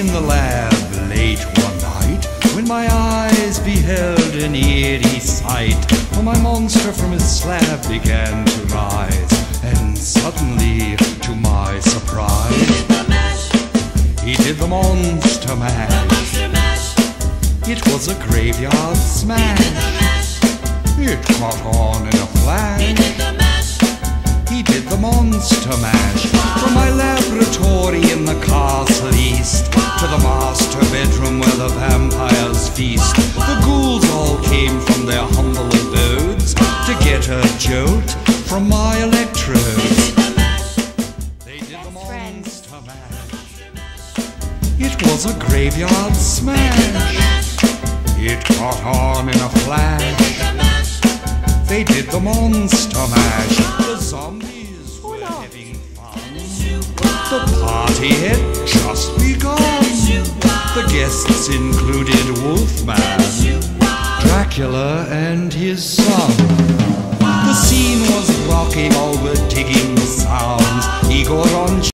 in the lab late one night, when my eyes beheld an eerie sight. For my monster from his slab began to rise, and suddenly, to my surprise, he did the monster mash. It was a graveyard smash. It caught on in a flash. He did the monster mash. From my laboratory in the castle east to the master bedroom where the vampires feast, the ghouls all came from their humble abodes to get a jolt from my electrodes. They did the monster mash. It was a graveyard smash. It caught on in a flash. They did the monster mash. The zombies were having fun. The party had just begun. The guests included Wolfman, Dracula and his son. The scene was rocking, all were digging the sounds. Igor on